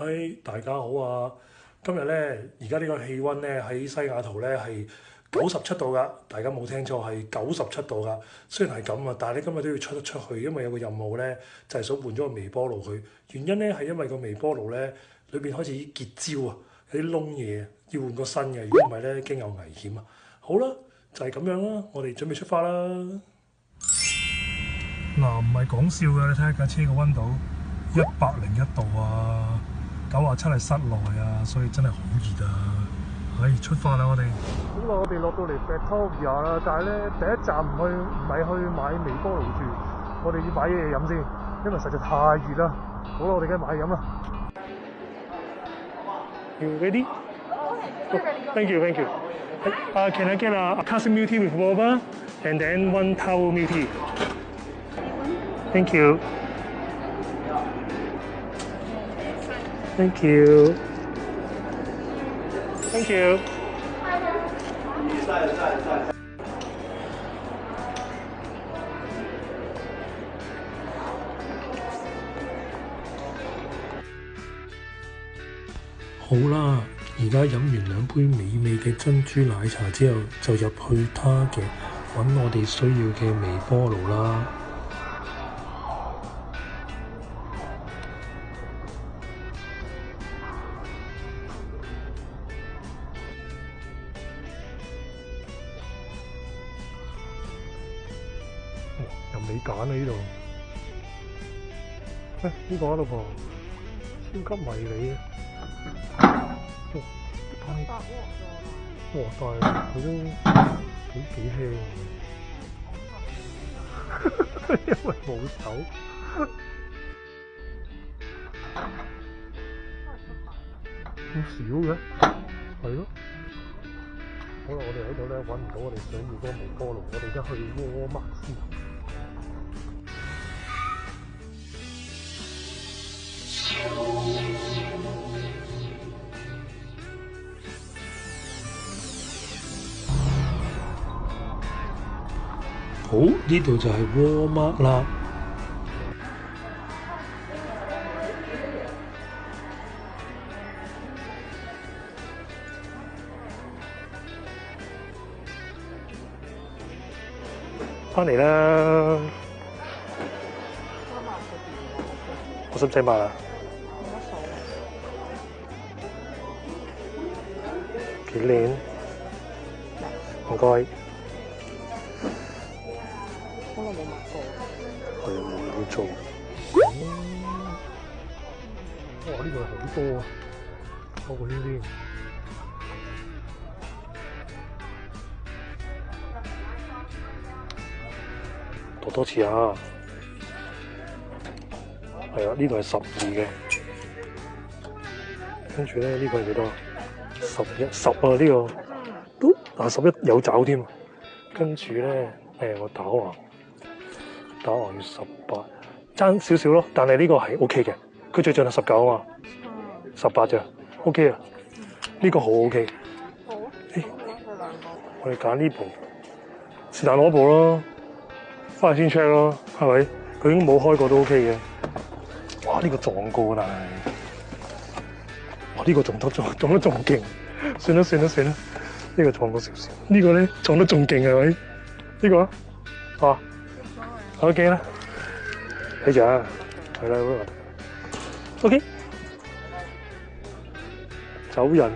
嗨，大家好啊！今日咧，而家呢個氣温咧喺西雅圖咧係97度㗎，大家冇聽錯，係97度㗎。雖然係咁啊，但係你今日都要出得出去，因為有個任務咧就係想換咗個微波爐佢。原因咧係因為個微波爐咧裏邊開始結焦啊，有啲窿嘢，要換個新嘅。如果唔係咧，驚有危險啊！好啦，就係咁樣啦，我哋準備出發啦。嗱，唔係講笑㗎，你睇下架車個温度101度啊！97係室內啊，所以真係好熱啊！出發啦我哋。好啦，我哋落到嚟 Victoria 啦，但係咧第一站唔係去買微波爐住，我哋要買嘢飲先，因為實在太熱啦。好啦，我哋梗係買嘢飲啦。You ready? Oh, thank you, thank you. Can I get a custom milk tea with boba and then one towel milk tea? Thank you. Thank you. Thank you. 好啦，而家飲完2杯美味嘅珍珠奶茶之後，就入去Target揾我哋需要嘅微波爐啦。任你揀啊呢度。呢個啊老婆，超級迷你啊！哇！但係佢都幾輕喎，因為冇手。咁少嘅，係咯。好啦，我哋喺度咧揾唔到我哋想要嗰個微波爐，我哋而家去Walmart先。好，呢度就係Walmart啦。翻嚟啦！我使唔使抹啊？幾靚，唔該。好耐冇抹過。係啊，冇做。哇！呢個好多啊，多過呢啲。多次啊！係啊，呢度係12嘅，跟住咧呢個係幾多？10啊！呢個都11有找添。跟住咧我打橫要18，爭少少咯。但係呢個係 OK 嘅，佢最盡係19啊嘛，18咋 OK 啊？呢個好 OK。好啊！我哋揀呢部，是但攞部咯。翻去先 check 咯，係咪？佢已經冇開過都 OK 嘅。哇！呢個撞過，但係哇呢個撞得仲勁。算啦，呢個撞過少少。呢個咧撞得仲勁係咪？呢個啊，OK 啦，睇住啊，係啦，OK， 走人。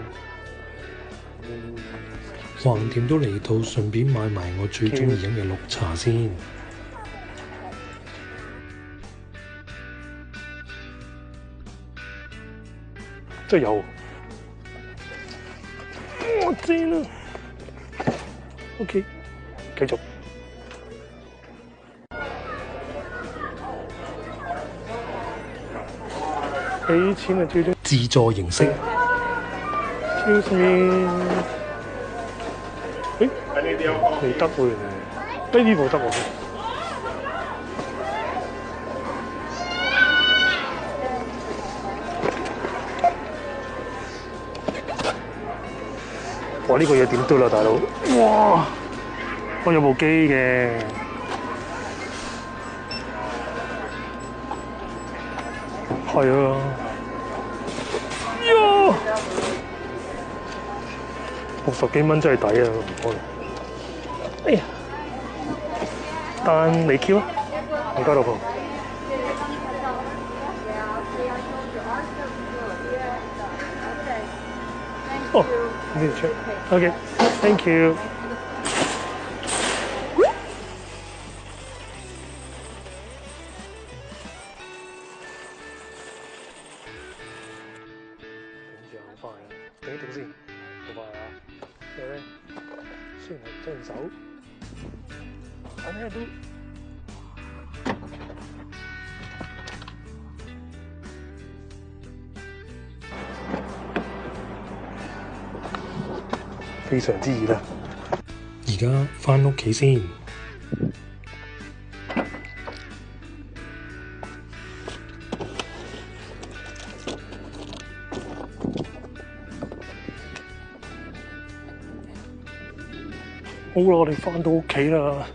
橫掂都嚟到，順便買埋我最中意飲嘅綠茶先。真係有，我知啦。OK， 繼續。俾錢係最終自助形式。Excuse me。未得喎，原來呢部得喎。哇！呢個嘢點嘟啦，大佬？哇！我有部機嘅，係啊。60幾蚊真係抵啊！唔該。哎呀，但你 Q 啊，唔該老婆。哦，呢條出 ，OK，thank you。頂住好快啊！頂一頂先，好快啊！因為咧，雖然係真手，但係都非常之熱啦。而家返屋企先。好啦，我哋返到屋企啦，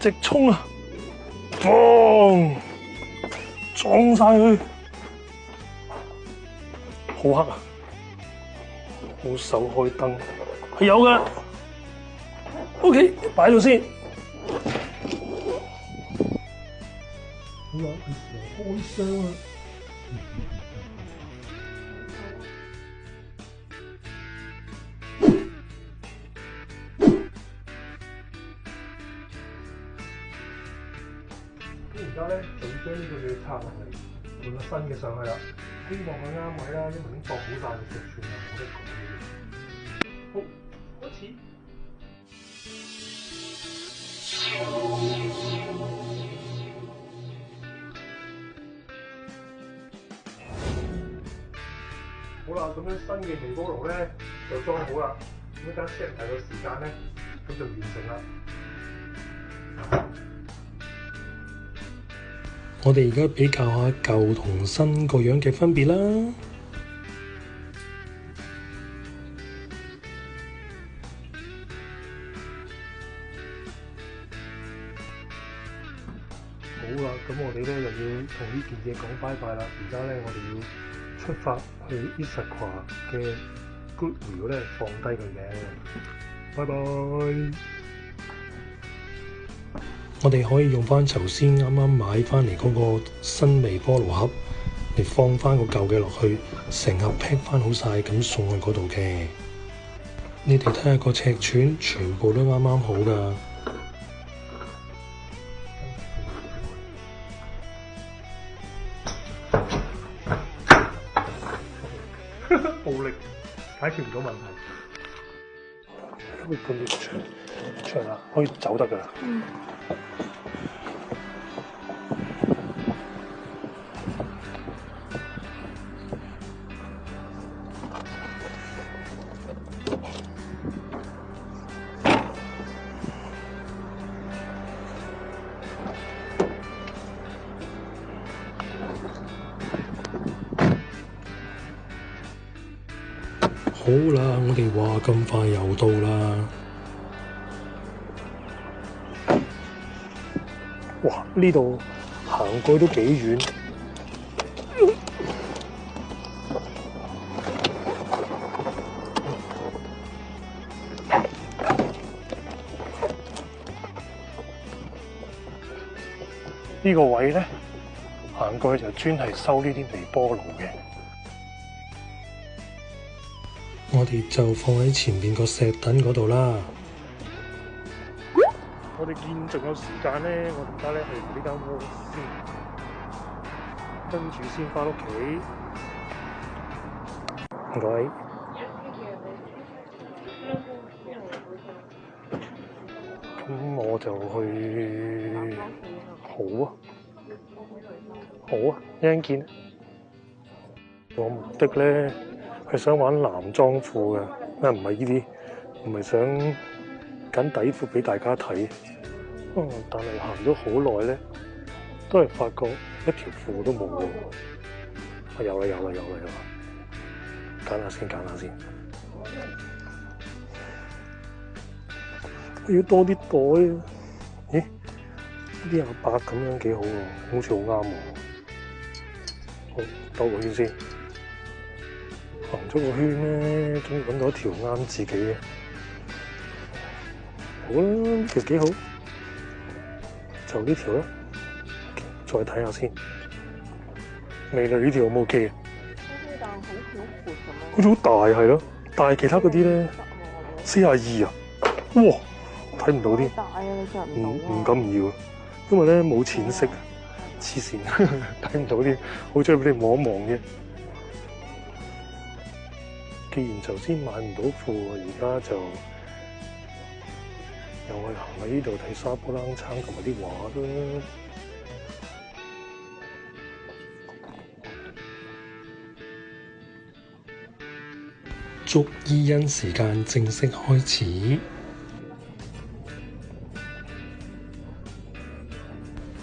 直衝啊！撞晒佢，好黑啊！我手開燈係有㗎 ，OK， 擺到先。好啦，係時候開箱啦。而家咧就將呢個嘢插落嚟，換個新嘅上去啦。希望佢啱位啦，因為已經度好晒嘅尺寸啦，冇得改嘅。好，開始。好啦，咁樣新嘅微波爐咧就裝好啦。咁等 set 埋個時間咧，咁就完成啦。我哋而家比較下舊同新個樣嘅分別啦。好啦，咁我哋咧又要同呢件嘢講拜拜啦。而家咧我哋要出發去 Issaquah 嘅 Goodwill 咧放低佢嘅。拜拜。我哋可以用翻頭先啱啱買翻嚟嗰個新微波爐盒嚟放翻個舊嘅落去，成盒 pack 翻好晒咁送去嗰度嘅。你哋睇下個尺寸，全部都啱啱好㗎。暴力解決唔到問題。可以搬啲出嚟啦，可以走得㗎啦。好啦，我哋話咁快又到啦！哇，呢度行過都幾遠。呢個位咧，行過去就專係收呢啲微波爐嘅。我哋就放喺前面個石凳嗰度啦。我哋見仲有時間咧，我而家咧去呢間屋先，跟住先返屋企。唔該。咁我就去。好啊，好啊，一陣見。我目的咧係想玩男裝褲嘅，唔係呢啲，唔係想緊底褲俾大家睇。但係行咗好耐咧，都係發覺一條褲都冇喎。有啦！揀下先。我要多啲袋啊！咦？呢啲阿伯咁樣幾好喎，好似好啱我。好，兜個圈先。行咗個圈咧，終於揾到一條啱自己嘅。好啦，呢條幾好，就呢條啦。再睇下先，美女呢條有冇 OK 嘅？但係好闊咁樣。好似好大係咯，但係其他嗰啲咧42啊，哇，睇唔到添。大啊！你着唔到唔敢要，因為咧冇淺色，黐線睇唔到添，好彩俾你望一望啫。既然頭先買唔到褲，而家就又去行喺呢度睇沙煲冷餐同埋啲畫啦。捉伊恩時間正式開始，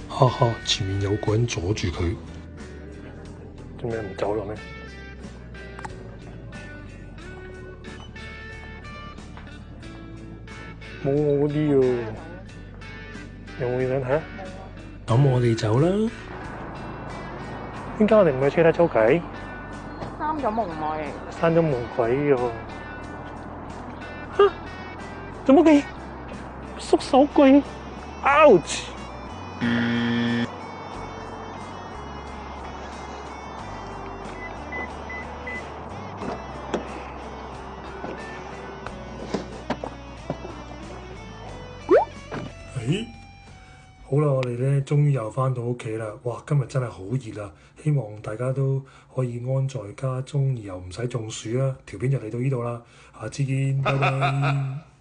哈哈！前面有個人阻住佢，做咩唔走啦咩？冇我嗰啲喎，有冇嘢想睇啊？咁我哋走啦。點解我哋唔去車得周記？閂咗門咪。閂咗門鬼喎！嚇，做乜嘅？縮手龜 ，ouch！咦？好啦，我哋咧終於又返到屋企啦！哇，今日真係好熱啊！希望大家都可以安在家中，而又唔使中暑啦。條片就嚟到呢度啦，下次見，拜拜。